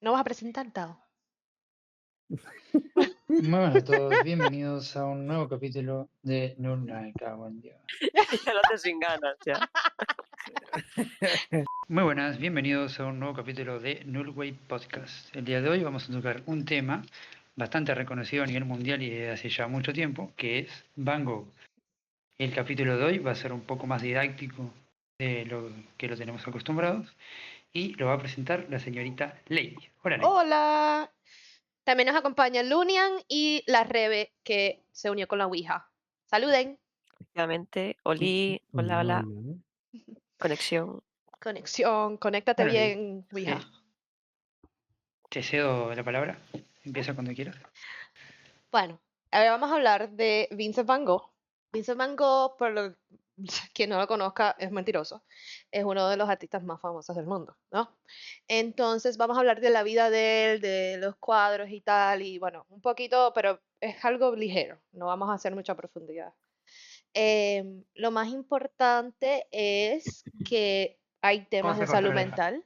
¿No vas a presentar, Tao? Muy buenas a todos, bienvenidos a un nuevo capítulo de Nurna, cago en Dios. Ya lo haces sin ganas, ya. Muy buenas, bienvenidos a un nuevo capítulo de Nullway Podcast. El día de hoy vamos a tocar un tema bastante reconocido a nivel mundial y desde hace ya mucho tiempo, que es Van Gogh. El capítulo de hoy va a ser un poco más didáctico de lo que lo tenemos acostumbrados y lo va a presentar la señorita Ley. Hola, Ley. Hola. También nos acompaña Lunian y la Rebe, que se unió con la Ouija. Saluden. Efectivamente, Oli, hola, conexión. Conexión, conéctate Bueno, Ley, bien, Ouija. te cedo la palabra. Empieza cuando quieras. Bueno, ahora vamos a hablar de Vincent Van Gogh. Vincent Van Gogh, quien no lo conozca, es mentiroso. Es uno de los artistas más famosos del mundo, ¿no? Entonces vamos a hablar de la vida de él, de los cuadros y tal, y bueno, un poquito, pero es algo ligero, no vamos a hacer mucha profundidad. Lo más importante es que hay temas de Vamos a cortar salud la oreja. mental.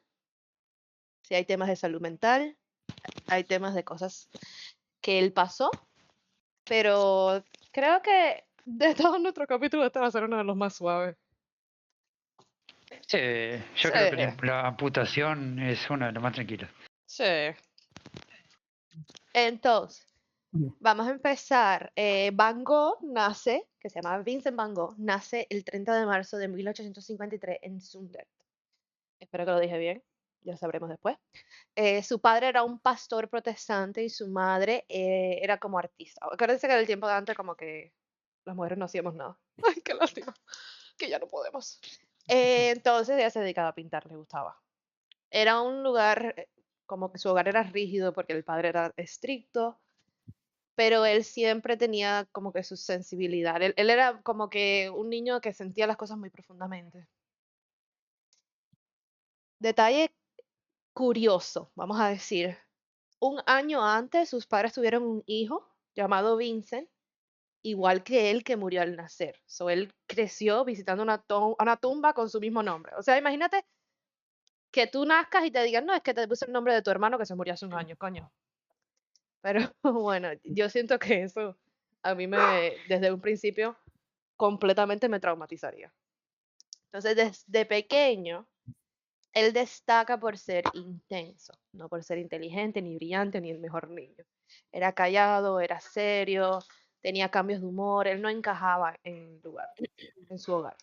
Sí, hay temas de salud mental, hay temas de cosas que él pasó, pero creo que de todos nuestros capítulos este va a ser uno de los más suaves. Sí, yo Sí, creo que la amputación es uno de los más tranquilos. sí. Entonces, vamos a empezar. Van Gogh nace, que se llama Vincent Van Gogh, nace el 30 de marzo de 1853 en Zundert. Espero que lo dije bien, ya sabremos después. Su padre era un pastor protestante y su madre era como artista. Acuérdense que en el tiempo de antes como que las mujeres no hacíamos nada. Ay, qué lástima, que ya no podemos. Entonces ella se dedicaba a pintar, le gustaba. Era un lugar, como que su hogar era rígido porque el padre era estricto, pero él siempre tenía como que su sensibilidad. Él era como que un niño que sentía las cosas muy profundamente. Detalle curioso, vamos a decir. Un año antes, sus padres tuvieron un hijo llamado Vincent, igual que él, que murió al nacer. So, él creció visitando una tumba con su mismo nombre. O sea, imagínate que tú nazcas y te digan, no, es que te puse el nombre de tu hermano que se murió hace un año, coño. Pero bueno, yo siento que eso a mí desde un principio, completamente me traumatizaría. Entonces, desde pequeño, él destaca por ser intenso, no por ser inteligente, ni brillante, ni el mejor niño. Era callado, era serio, tenía cambios de humor, él no encajaba en el lugar, en su hogar.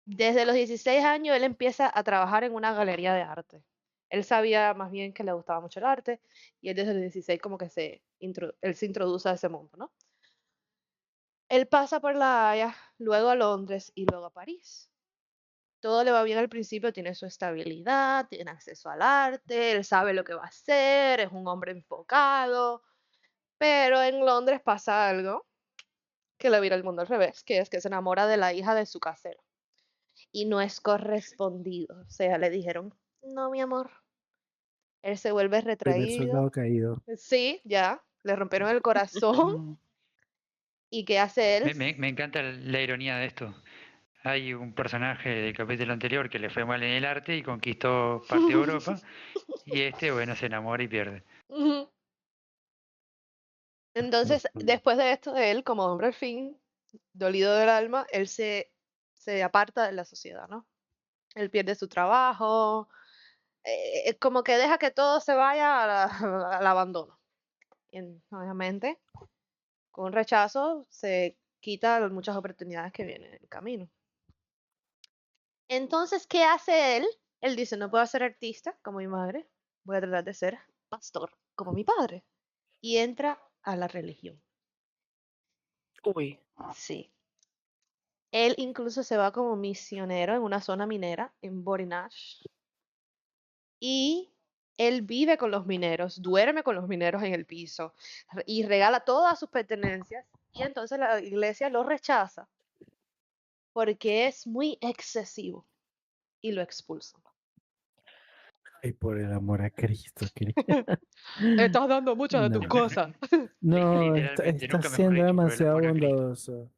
Desde los 16 años él empieza a trabajar en una galería de arte. Él sabía más bien que le gustaba mucho el arte y él desde los 16 como que él se introduce a ese mundo, ¿no? Él pasa por La Haya, luego a Londres y luego a París. Todo le va bien al principio, tiene su estabilidad, tiene acceso al arte, él sabe lo que va a hacer, es un hombre enfocado, pero en Londres pasa algo que le vira el mundo al revés, que es que se enamora de la hija de su casero y no es correspondido, o sea, le dijeron, no, mi amor, él se vuelve Primer retraído, soldado caído. sí, ya, le rompieron el corazón y ¿qué hace él? Me encanta la ironía de esto. Hay un personaje del capítulo anterior que le fue mal en el arte y conquistó parte de Europa, y este, bueno, se enamora y pierde. Ujú. Entonces, después de esto, él, como hombre al fin, dolido del alma, él se aparta de la sociedad, ¿no? Él pierde su trabajo, como que deja que todo se vaya al abandono. Y obviamente, con rechazo, se quita muchas oportunidades que vienen en el camino. Entonces, ¿qué hace él? Él dice, no puedo ser artista como mi madre, voy a tratar de ser pastor como mi padre. Y entra a la religión. Uy, Sí. Él incluso se va como misionero en una zona minera en Borinage. Y él vive con los mineros, duerme con los mineros en el piso y regala todas sus pertenencias. Y entonces la iglesia lo rechaza porque es muy excesivo y lo expulsa. Ay, por el amor a Cristo. Estás dando muchas de tus No, cosas. no, Literalmente, está nunca mejor siendo dicho, por el demasiado amor a Cristo. bondadoso.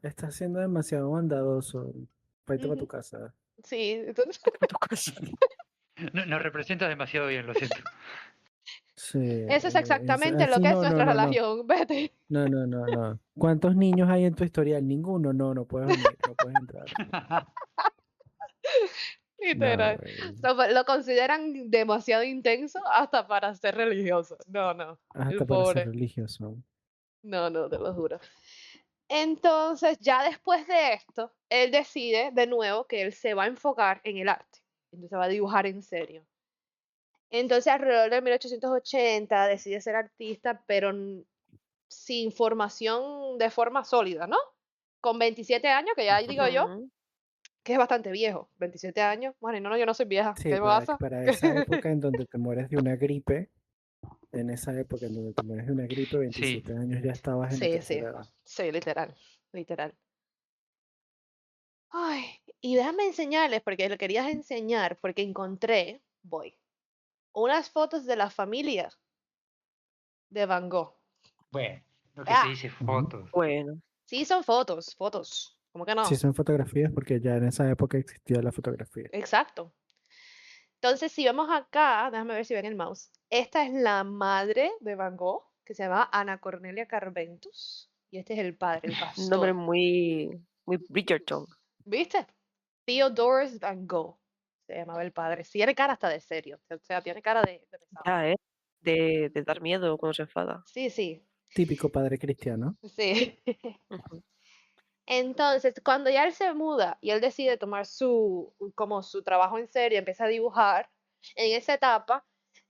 Está siendo demasiado bondadoso. Vete para tu Ujú. casa. Sí, entonces, tu cosa. No, nos representa demasiado bien, lo siento. Sí, Eso es exactamente lo así que es no, nuestra no. relación. Vete. No. ¿Cuántos niños hay en tu historial? Ninguno. No puedes venir, no puedes entrar. No, Literal. Lo consideran demasiado intenso hasta para ser religioso. No. El hasta para ser pobre. religioso. No, te lo juro. Entonces, ya después de esto, él decide de nuevo que él se va a enfocar en el arte. Entonces va a dibujar en serio. Entonces, alrededor de 1880 decide ser artista, pero sin formación de forma sólida, ¿no? Con 27 años, que ya digo yo, Ujú. que es bastante viejo. 27 años. Bueno, no, yo no soy vieja. Sí, ¿Qué para, pasa? para esa época en donde te mueres de una gripe, en esa época en donde te mueres de una gripe, Sí, 27 años ya estabas en la Sí, tercera edad. literal. Ay, y déjame enseñarles, porque lo querías enseñar, porque encontré, unas fotos de la familia de Van Gogh. bueno, lo que se Ah, dice Ujú. fotos. Bueno, sí, son fotos. ¿Cómo que Sí, no? son fotografías porque ya en esa época existía la fotografía. Exacto. Entonces, si vemos acá, déjame ver si ven el mouse. Esta es la madre de Van Gogh, que se llama Ana Cornelia Carbentus. Y este es el padre, el un nombre pastor. muy Bridgerton. ¿Viste? Theodore Van Gogh se llamaba el padre. Sí, tiene cara hasta de serio. O sea, tiene cara de pesado. Ya, ¿eh? De dar miedo cuando se enfada. Sí. Típico padre cristiano. Sí. Ujú. Entonces, cuando ya él se muda y él decide tomar como su trabajo en serio, empieza a dibujar, en esa etapa,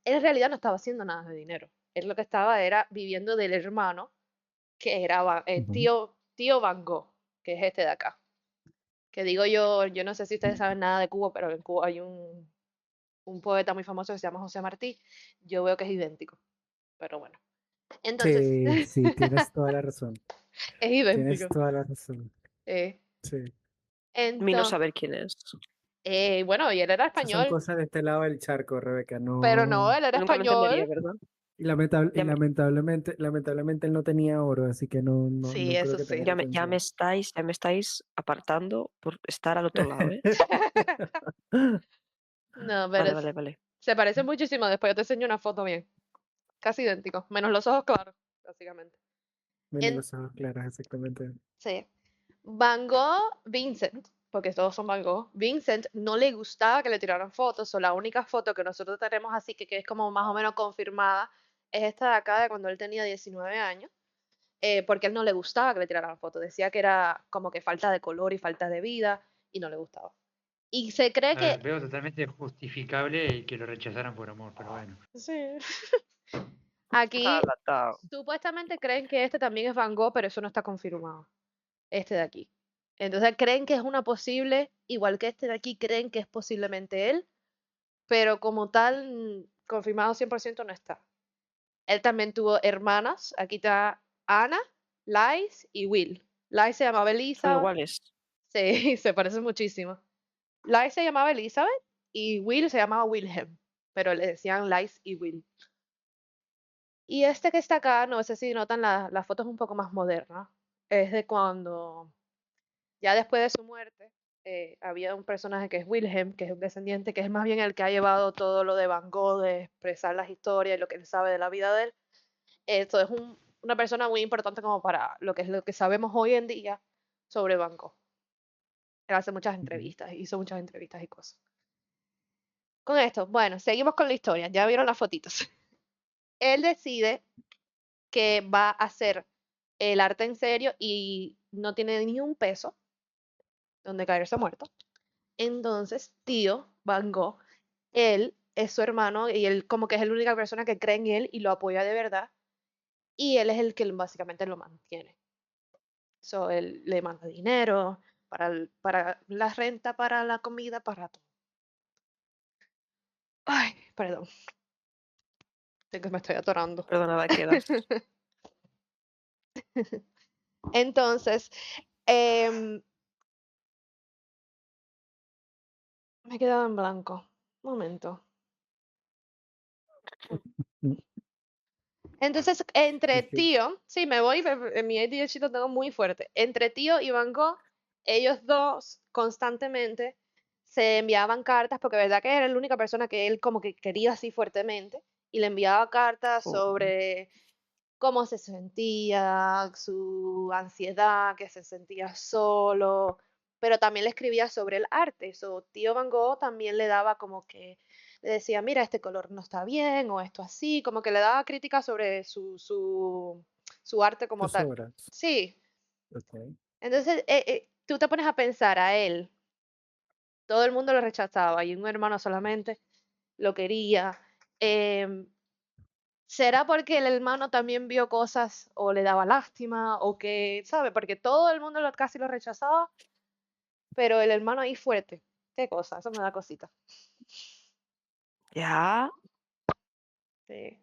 él en realidad no estaba haciendo nada de dinero. Él lo que estaba era viviendo del hermano, que era Ujú. tío Van Gogh, que es este de acá. Que digo yo no sé si ustedes saben nada de Cuba, pero en Cuba hay un poeta muy famoso que se llama José Martí. Yo veo que es idéntico, pero bueno. Entonces, Sí, tienes toda la razón. es Tienes idéntico. toda la razón. Eh, Sí. Mi no entonces, saber quién es. bueno, y él era Esas son español, cosas de este lado del charco, Rebeca. pero no, No. él era Nunca lo entendería, español. ¿verdad? Y Ya me, lamentablemente él no tenía oro, así que Sí, no creo eso que te sí. haga ya me estáis apartando por estar al otro lado, ¿eh? No, pero Vale, vale, vale. se parece muchísimo. Después yo te enseño una foto bien. Casi idéntico, menos los ojos claros, básicamente. Menos En, los ojos claros, exactamente. sí. Van Gogh, Vincent, porque todos son Van Gogh, Vincent no le gustaba que le tiraran fotos, o la única foto que nosotros tenemos así que es como más o menos confirmada es esta de acá de cuando él tenía 19 años, porque a él no le gustaba que le tiraran fotos, decía que era como que falta de color y falta de vida y no le gustaba. Y se cree A ver, que... veo totalmente justificable el que lo rechazaran por amor, pero bueno. Sí. Aquí Tala, tao. supuestamente creen que este también es Van Gogh, pero eso no está confirmado. Este de aquí. Entonces creen que es una posible, igual que este de aquí, creen que es posiblemente él, pero como tal, confirmado 100% no está. Él también tuvo hermanas, aquí está Ana, Lais y Will. Lais se llamaba Son Elizabeth, iguales. sí, se parecen muchísimo. Lais se llamaba Elizabeth y Will se llamaba Wilhelm, pero le decían Lais y Will. Y este que está acá, no sé si notan, la foto es un poco más moderna. Es de cuando, ya después de su muerte, había un personaje que es Wilhelm, que es un descendiente, que es más bien el que ha llevado todo lo de Van Gogh, de expresar las historias y lo que él sabe de la vida de él. Esto es una persona muy importante como para lo que es lo que sabemos hoy en día sobre Van Gogh. Él hace muchas Ujú. entrevistas, hizo muchas entrevistas y cosas. Con esto, bueno, seguimos con la historia. Ya vieron las fotitos. Él decide que va a hacer el arte en serio y no tiene ni un peso donde caerse muerto. Entonces, tío Van Gogh, él es su hermano y él como que es la única persona que cree en él y lo apoya de verdad. Y él es el que básicamente lo mantiene. So, él le manda dinero para la renta, para la comida, para todo. Ay, perdón. Sé que me estoy atorando. Perdonada quedas. Entonces, em, me he quedado en blanco. Un momento. Mm, Entonces, entre Es que, tío, sí, me voy, en mi ADHD lo tengo muy fuerte. Entre tío y Van Gogh, ellos dos constantemente se enviaban cartas, porque verdad que era la única persona que él como que quería así fuertemente, y le enviaba cartas Oh, sobre cómo se sentía, su ansiedad, que se sentía solo, pero también le escribía sobre el arte. Su tío Van Gogh también le daba como que, le decía, mira, este color no está bien, o esto así, como que le daba críticas sobre su arte como Sus tal. obras. Sí, Ok. entonces tú te pones a pensar a él, todo el mundo lo rechazaba y un hermano solamente lo quería. em, ¿Será porque el hermano también vio cosas o le daba lástima o que, sabe? Porque todo el mundo casi lo rechazaba, pero el hermano ahí fuerte. Qué cosa, eso me da cosita. ya. Sí.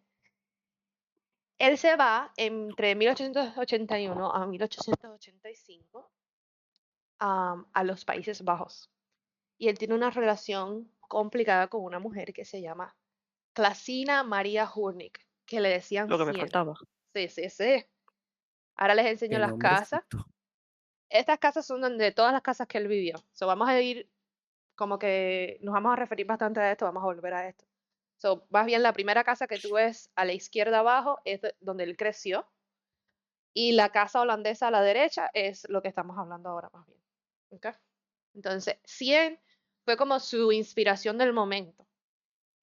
Él se va entre 1881 a 1885 a los Países Bajos y él tiene una relación complicada con una mujer que se llama Clasina María Hurnik, que le decían Lo que me 100. faltaba. Sí, sí, sí. Ahora les enseño Qué las casas. nombrecito. Estas casas son donde todas las casas que él vivió. So, vamos a ir como que nos vamos a referir bastante a esto, vamos a volver a esto. So, más bien la primera casa que tú ves a la izquierda abajo es donde él creció y la casa holandesa a la derecha es lo que estamos hablando ahora más bien. ¿Ok? Entonces, 100 fue como su inspiración del momento.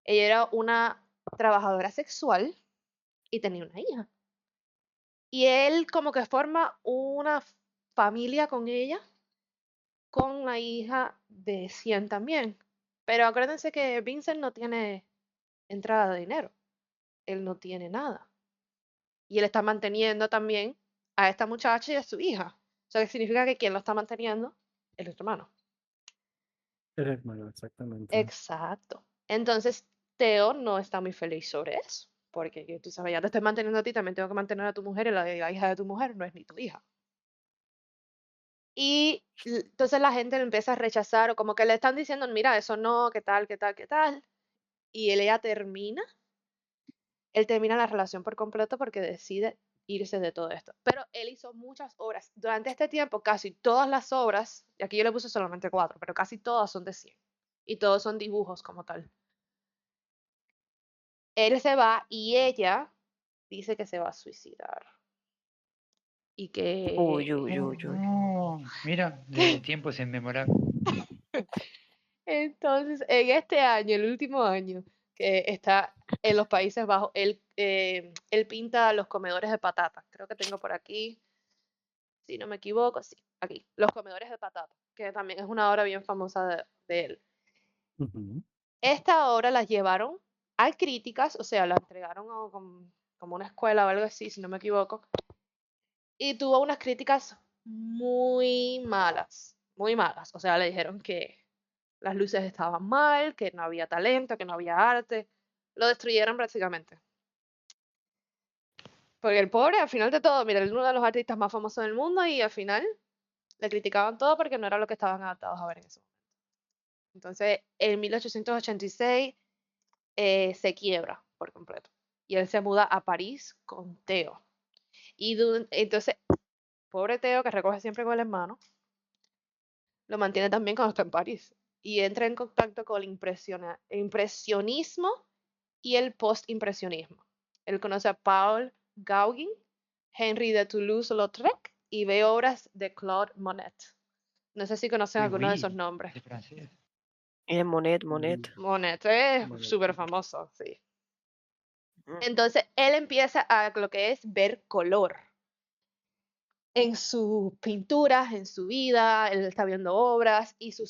Ella era una trabajadora sexual y tenía una hija. Y él como que forma una familia con ella, con la hija de 100 también. Pero acuérdense que Vincent no tiene entrada de dinero, él no tiene nada. Y él está manteniendo también a esta muchacha y a su hija. O sea, que significa que quien lo está manteniendo es el hermano. El hermano, exactamente. Exacto. Entonces, Teo no está muy feliz sobre eso. Porque tú sabes, ya te estoy manteniendo a ti, también tengo que mantener a tu mujer y la hija de tu mujer no es ni tu hija. Y entonces la gente le empieza a rechazar o como que le están diciendo, mira, eso no, qué tal, qué tal, qué tal. Y él termina la relación por completo porque decide irse de todo esto. Pero él hizo muchas obras. Durante este tiempo, casi todas las obras, y aquí yo le puse solamente 4, pero casi todas son de 100. Y todos son dibujos como tal. Él se va y ella dice que se va a suicidar. Y Uy, que... uy, Oh, uy, uy. no. Mira, de tiempos inmemorables. Entonces, en este año, el último año que está en los Países Bajos, él pinta los comedores de patata. Creo que tengo por aquí, si no me equivoco, sí, aquí, los comedores de patata, que también es una obra bien famosa de él. Ujú. Esta obra la llevaron, hay críticas, o sea, la entregaron como una escuela o algo así, si no me equivoco, y tuvo unas críticas muy malas, muy malas. O sea, le dijeron que las luces estaban mal, que no había talento, que no había arte. Lo destruyeron prácticamente. Porque el pobre, al final de todo, mira, él es uno de los artistas más famosos del mundo y al final le criticaban todo porque no era lo que estaban adaptados a ver en eso. Entonces, en 1886 se quiebra por completo. Y él se muda a París con Theo. Y entonces, pobre Theo, que recoge siempre con el hermano, lo mantiene también cuando está en París. Y entra en contacto con el impresionismo y el postimpresionismo. Él conoce a Paul Gauguin, Henri de Toulouse-Lautrec y ve obras de Claude Monet. No sé si conocen Oui, alguno de esos oui, nombres. de francés. Monet, Monet. Monet es Bueno, súper famoso, sí. Mm. Entonces él empieza a lo que es ver color en sus pinturas, en su vida, él está viendo obras y su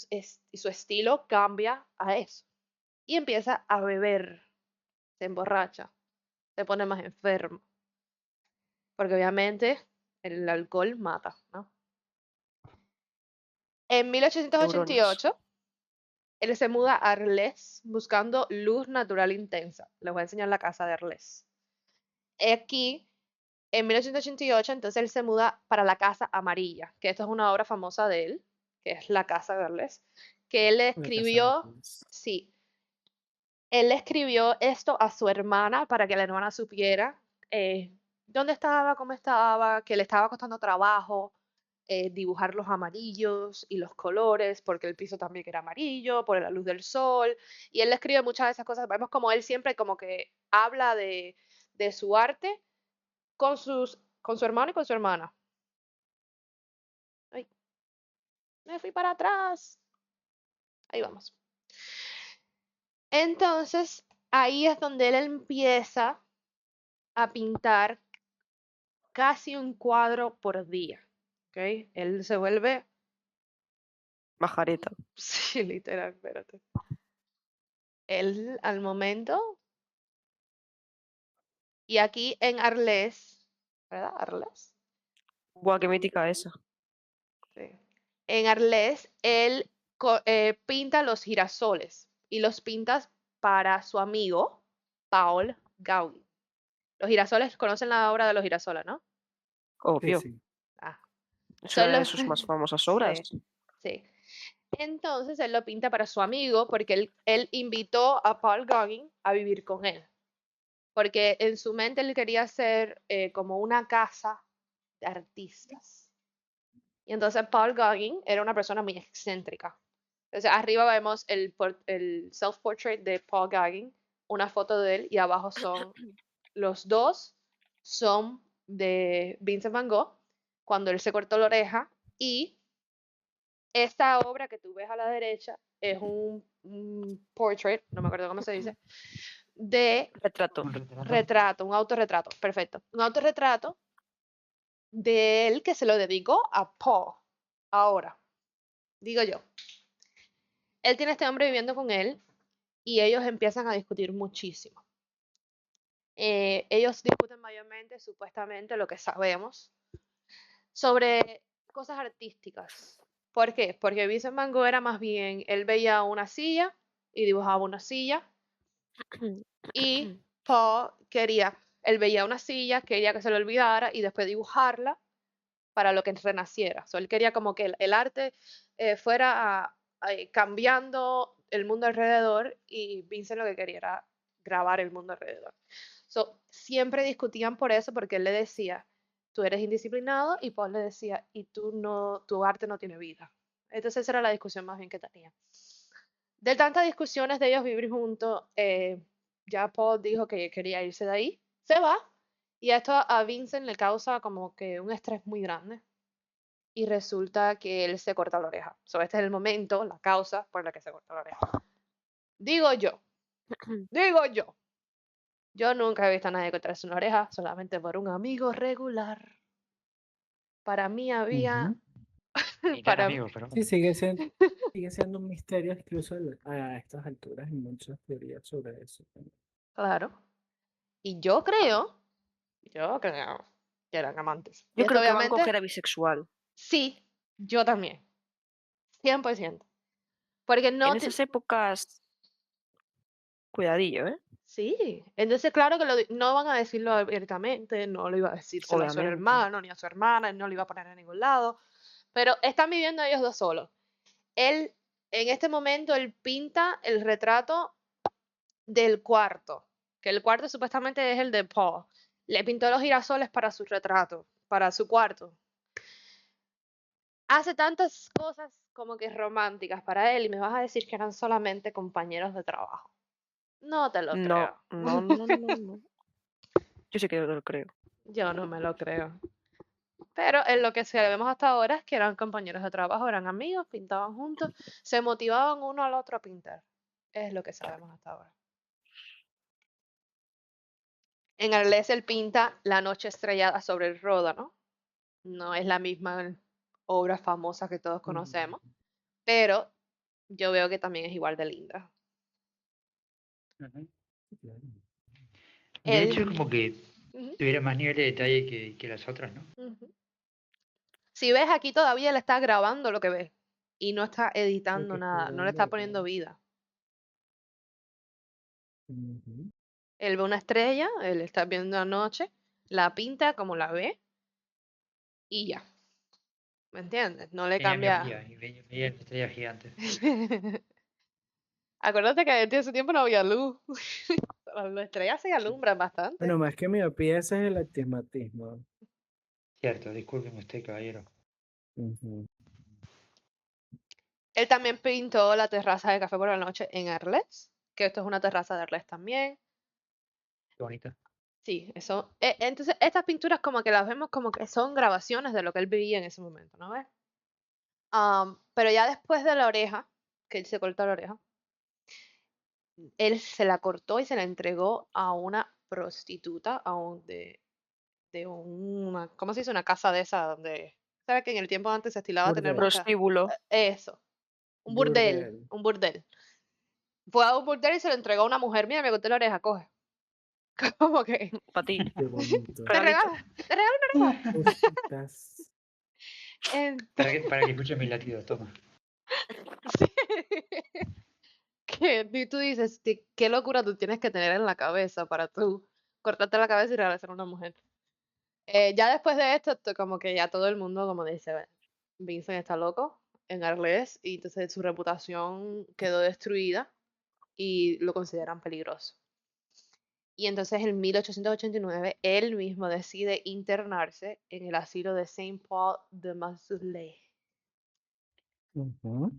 estilo cambia a eso. Y empieza a beber, se emborracha, se pone más enfermo, porque obviamente el alcohol mata, ¿no? En Neuronas. 1888, él se muda a Arles buscando luz natural intensa. Les voy a enseñar la casa de Arles. Aquí, en 1888, entonces él se muda para la Casa Amarilla, que esto es una obra famosa de él, que es la Casa de Arles, que él le la casa de escribió, Arles. sí, él le escribió esto a su hermana para que la hermana supiera dónde estaba, cómo estaba, que le estaba costando trabajo. dibujar los amarillos y los colores, porque el piso también era amarillo, por la luz del sol, y él escribe muchas de esas cosas. Vemos como él siempre como que habla de su arte con su hermano y con su hermana. Ay, me fui para atrás. Ahí vamos. Entonces, ahí es donde él empieza a pintar casi un cuadro por día, ¿ok? Él se vuelve, Majareta. sí, literal, espérate. Él al momento, y aquí en Arles, ¿verdad? Arles. Buah, qué mítica esa. Sí. En Arles, él pinta los girasoles y los pinta para su amigo Paul Gauguin. Los girasoles, conocen la obra de los girasoles, ¿no? Sí, Obvio. sí. Ah, Es son una de los- sus más famosas Sí. obras. sí. Entonces él lo pinta para su amigo porque él invitó a Paul Gauguin a vivir con él. Porque en su mente él quería hacer como una casa de artistas. Y entonces Paul Gauguin era una persona muy excéntrica. Entonces arriba vemos el self-portrait de Paul Gauguin, una foto de él, y abajo son los dos, son de Vincent Van Gogh, cuando él se cortó la oreja, y esta obra que tú ves a la derecha es un portrait, no me acuerdo cómo se dice, de Retrato. Un retrato. retrato, un autorretrato, perfecto. Un autorretrato de él que se lo dedicó a Paul. Ahora, digo yo, él tiene a este hombre viviendo con él y ellos empiezan a discutir muchísimo. Ellos discuten mayormente, supuestamente, lo que sabemos, sobre cosas artísticas. ¿Por qué? Porque Vincent Van Gogh era más bien, él veía una silla y dibujaba una silla, y Paul él veía una silla, quería que se le olvidara y después dibujarla para lo que renaciera. So, él quería como que el arte fuera cambiando el mundo alrededor, y Vincent lo que quería era grabar el mundo alrededor. So, siempre discutían por eso, porque él le decía, tú eres indisciplinado, y Paul le decía, y tu arte no tiene vida. Entonces esa era la discusión más bien que tenía. De tantas discusiones de ellos vivir juntos, ya Paul dijo que quería irse de ahí, se va, y esto a Vincent le causa como que un estrés muy grande, y resulta que él se corta la oreja. So, este es el momento, la causa por la que se corta la oreja. Digo yo nunca he visto a nadie cortarse una oreja solamente por un amigo regular. Para mí había, Ni tan para amigo, pero Sí, sigue siendo un misterio incluso a estas alturas, y muchas teorías sobre eso también. claro, y yo creo que eran amantes. Y Yo esto creo que Van Gogh obviamente, era bisexual. sí, yo también, 100%. Porque no En esas épocas, cuidadillo, ¿eh? Sí, entonces claro que no van a decirlo abiertamente, no lo iba a decírselo a su Obviamente. hermano ni a su hermana, no lo iba a poner en ningún lado, pero están viviendo ellos dos solos. Él, en este momento, él pinta el retrato del cuarto, que el cuarto supuestamente es el de Paul. Le pintó los girasoles para su retrato, para su cuarto. Hace tantas cosas como que románticas para él, y me vas a decir que eran solamente compañeros de trabajo. No te lo creo. No. Yo sí que lo creo. Yo no me lo creo. Pero en lo que sabemos hasta ahora es que eran compañeros de trabajo, eran amigos, pintaban juntos, se motivaban uno al otro a pintar. Es lo que sabemos hasta ahora. En Arles él pinta La noche estrellada sobre el Ródano. No es la misma obra famosa que todos conocemos, pero yo veo que también es igual de linda. Ujú. Claro. De Él- hecho, es como que Ujú, tuviera más nivel de detalle que las otras, ¿no? ujú. Si ves aquí todavía él está grabando lo que ves y no está editando que nada, no le está poniendo vida. Ujú. Él ve una estrella, él está viendo la noche, la pinta como la ve y ya. ¿Me entiendes? No le Tenía cambia. miopía y veía estrellas gigantes. Acuérdate que en ese tiempo no había luz. Las estrellas se alumbran bastante. Bueno, más que miopía, ese es el astigmatismo. Cierto, discúlpeme usted, caballero. Ujú. Él también pintó la terraza de Café por la Noche en Arles, que esto es una terraza de Arles también. Qué bonita. Sí, eso. Entonces, estas pinturas como que las vemos como que son grabaciones de lo que él vivía en ese momento, ¿no ves? Pero ya después de la oreja, que él se cortó la oreja, él se la cortó y se la entregó a una prostituta, de una, ¿cómo se dice? Una casa de esa donde, ¿sabes que en el tiempo antes se estilaba tener Burdel. muchas? Prostíbulo. Eso, un burdel, Burdel. un burdel. Fue a un burdel y se lo entregó a una mujer. Mira, me corté la oreja, coge. Como que, Para ti. Qué bonito. te Regalito. regalo una oreja. Cositas. Para que escuche mis latidos, toma. Que tú dices, qué locura tú tienes que tener en la cabeza para tú cortarte la cabeza y regalársela a una mujer. Ya después de esto, como que ya todo el mundo como dice, "Bueno, Vincent está loco en Arles", y entonces su reputación quedó destruida y lo consideran peligroso. Y entonces en 1889 él mismo decide internarse en el asilo de Saint Paul de Marsouillet. Ujú.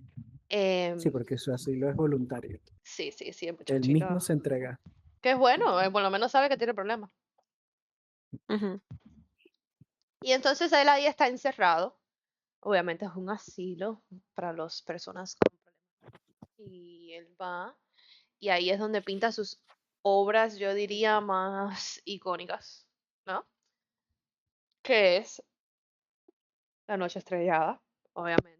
Sí, Em, porque su asilo es voluntario. sí, el Él mismo muchachito. se entrega. Que es bueno, por lo menos sabe que tiene problemas. Ujú. Y entonces él ahí está encerrado. Obviamente es un asilo para las personas con problemas. Y él va, y ahí es donde pinta sus obras, yo diría, más icónicas, ¿no? Que es La Noche Estrellada, obviamente.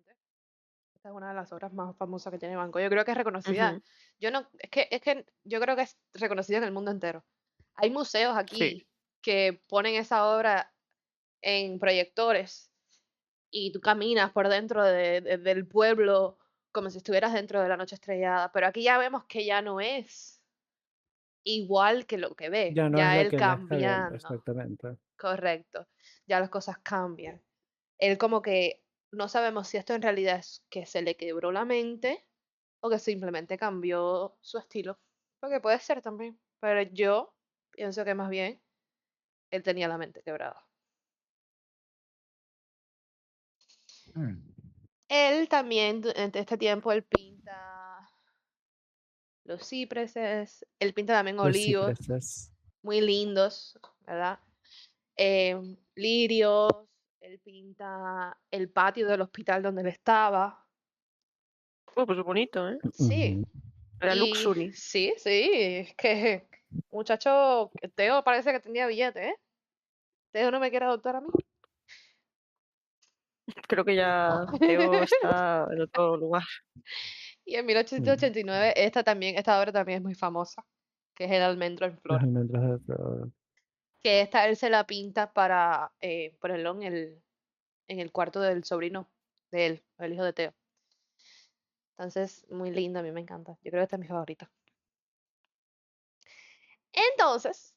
Esta es una de las obras más famosas que tiene Van Gogh. Yo creo que es reconocida. Ujú. Yo no, es que yo creo que es reconocida en el mundo entero. Hay museos Sí. aquí que ponen esa obra en proyectores y tú caminas por dentro del pueblo como si estuvieras dentro de La Noche Estrellada, pero aquí ya vemos que ya no es igual que lo que ve, Ya no es ya lo él que él está viendo, cambiando, exactamente. correcto, ya las cosas cambian. Él como que no sabemos si esto en realidad es que se le quebró la mente o que simplemente cambió su estilo, porque puede ser también, pero yo pienso que más bien él tenía la mente quebrada. Mm. Él también, durante este tiempo, él pinta los cipreses, él pinta también Los olivos cipreses. muy lindos, ¿verdad? Lirios, él pinta el patio del hospital donde él estaba. Pues bonito, ¿eh? Sí, Ujú. Era y luxury. sí, es que muchacho, Teo parece que tenía billete, ¿eh? Teo no me quiere adoptar a mí. Creo que ya Teo está en otro lugar. Y en Mm. 1889 esta obra también es muy famosa, que es El almendro en Las flor. almendras de flor. Que esta él se la pinta para ponerlo en el cuarto del sobrino de él, el hijo de Teo. Entonces, muy linda, a mí me encanta. Yo creo que esta es mi favorita. Entonces,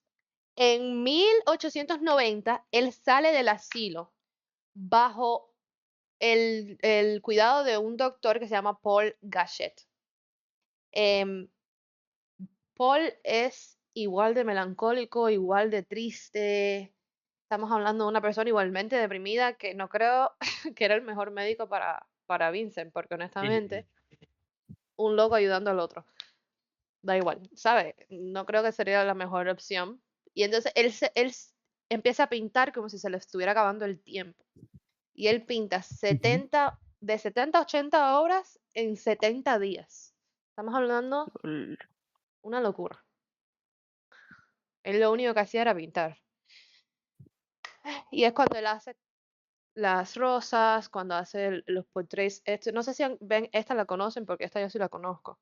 en 1890, él sale del asilo bajo el cuidado de un doctor que se llama Paul Gachet. Em, Paul es igual de melancólico, igual de triste. Estamos hablando de una persona igualmente deprimida que no creo que era el mejor médico para Vincent, porque honestamente, un loco ayudando al otro. Da igual, ¿sabes? No creo que sería la mejor opción. Y entonces empieza a pintar como si se le estuviera acabando el tiempo. Y él pinta de 70 a 80 obras en 70 días. Estamos hablando L- una locura. Él lo único que hacía era pintar. Y es cuando él hace las rosas, cuando hace los portraits. No sé si ven, esta la conocen porque esta yo sí la conozco.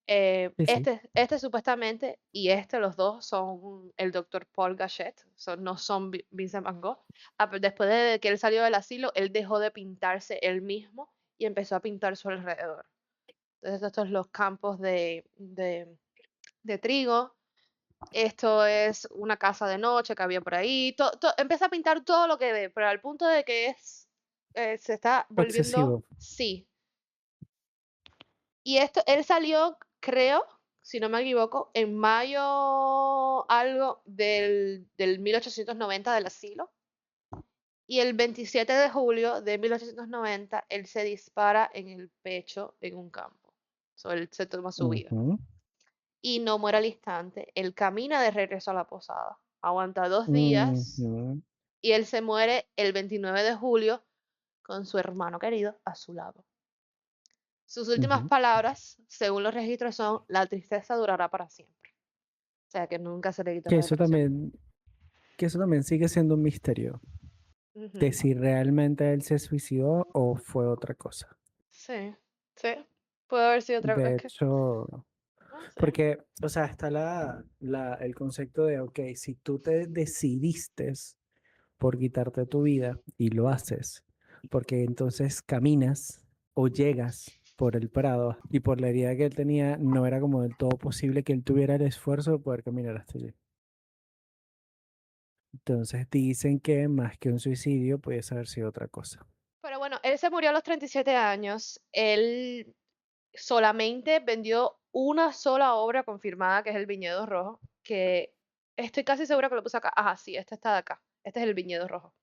Sí, sí. Este supuestamente y los dos son el doctor Paul Gachet, no son Vincent Van Gogh. Pero después de que él salió del asilo, él dejó de pintarse él mismo y empezó a pintar su alrededor. Entonces estos son los campos de trigo. Esto es una casa de noche que había por ahí. Empieza a pintar todo lo que ve, pero al punto de que se está volviendo, Excesivo. sí. Y él salió, creo, si no me equivoco, en mayo algo del 1890 del asilo. Y el 27 de julio de 1890, él se dispara en el pecho en un campo. So, él se toma su vida. Ujú, Y no muere al instante. Él camina de regreso a la posada. Aguanta 2 días ujú. y él se muere el 29 de julio con su hermano querido a su lado. Sus últimas Ujú. palabras, según los registros, son: la tristeza durará para siempre. O sea, que nunca se le quitó Que la eso depresión. también, que eso también sigue siendo un misterio de Ujú. si realmente él se suicidó o fue otra cosa. Sí, sí. Puede haber sido otra cosa. De Es que, hecho, no sé. porque, o sea, está el concepto de, ok, si tú te decidiste por quitarte tu vida y lo haces, porque entonces caminas o llegas por el prado y por la herida que él tenía, no era como del todo posible que él tuviera el esfuerzo de poder caminar hasta allí. Entonces dicen que más que un suicidio pudiese haber sido otra cosa. Pero bueno, él se murió a los 37 años. Él solamente vendió una sola obra confirmada, que es El Viñedo Rojo, que estoy casi segura que lo puse acá. Ajá, sí, este está de acá. Este es El Viñedo Rojo.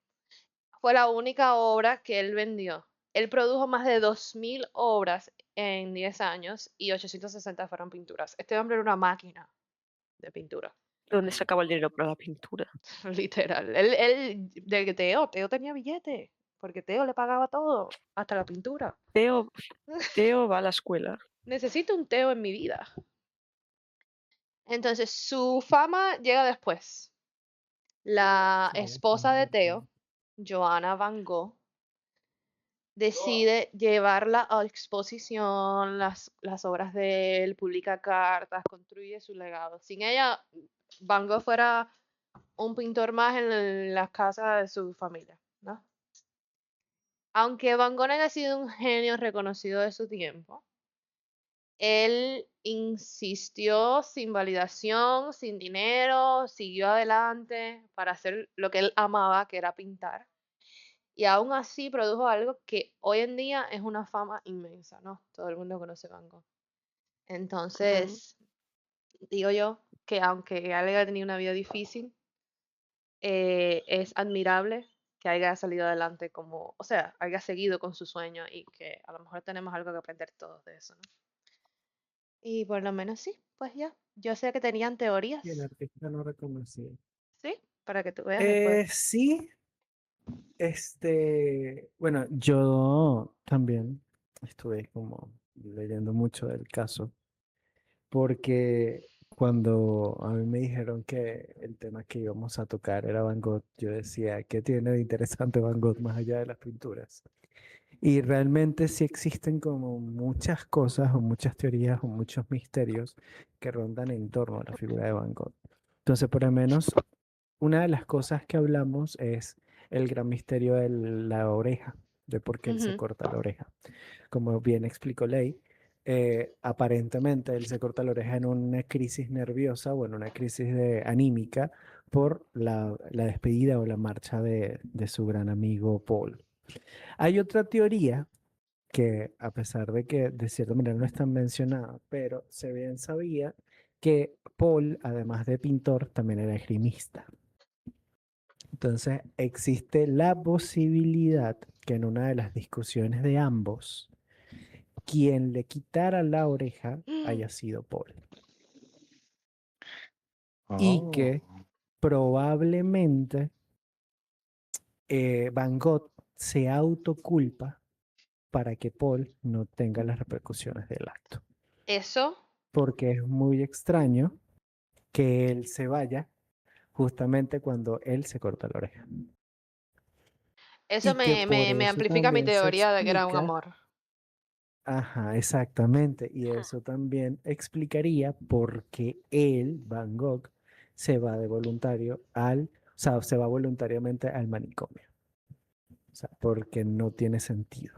Fue la única obra que él vendió. Él produjo más de 2000 obras en 10 años y 860 fueron pinturas. Este hombre era una máquina de pintura, ¿De dónde sacaba el dinero para la pintura? literal. De Teo tenía billete, porque Teo le pagaba todo, hasta la pintura. Teo va a la escuela. Necesito un Teo en mi vida. Entonces, su fama llega después. La esposa de Teo, Johanna Van Gogh, decide llevarla a exposición, las obras de él, publica cartas, construye su legado. Sin ella, Van Gogh fuera un pintor más en las casas de su familia, ¿no? Aunque Van Gogh haya sido un genio reconocido de su tiempo, él insistió sin validación, sin dinero, siguió adelante para hacer lo que él amaba, que era pintar. Y aún así produjo algo que hoy en día es una fama inmensa, ¿no? Todo el mundo conoce Van Gogh. Entonces, digo yo que aunque él haya tenido una vida difícil, es admirable que haya salido adelante como, o sea, haya seguido con su sueño y que a lo mejor tenemos algo que aprender todos de eso, ¿no? Y por lo menos sí, pues ya. Yo sé que tenían Y el teorías, artista no reconocido. ¿sí? Para que tú veas después. Sí, bueno, yo también estuve como leyendo mucho del caso, porque cuando a mí me dijeron que el tema que íbamos a tocar era Van Gogh, yo decía, ¿qué tiene de interesante Van Gogh más allá de las pinturas? Y realmente sí existen como muchas cosas o muchas teorías o muchos misterios que rondan en torno a la figura de Van Gogh. Entonces, por lo menos, una de las cosas que hablamos es el gran misterio de la oreja, de por qué él se Ujú. corta la oreja. Como bien explicó Ley, aparentemente él se corta la oreja en una crisis nerviosa o en una crisis anímica por la despedida o la marcha de su gran amigo Paul. Hay otra teoría que, a pesar de que de cierta manera no es tan mencionada, pero se bien sabía que Paul, además de pintor, también era esgrimista. Entonces, existe la posibilidad que en una de las discusiones de ambos, quien le quitara la oreja haya sido Paul. Y que probablemente Van Gogh se autoculpa para que Paul no tenga las repercusiones del acto. Eso, Porque es muy extraño que él se vaya justamente cuando él se corta la oreja. eso Y que me, por me, me eso amplifica mi también se teoría de que era un explica, amor. ajá, exactamente, y eso también explicaría por qué él, Van Gogh, se va de voluntario o sea, se va voluntariamente al manicomio. O sea, porque no tiene sentido.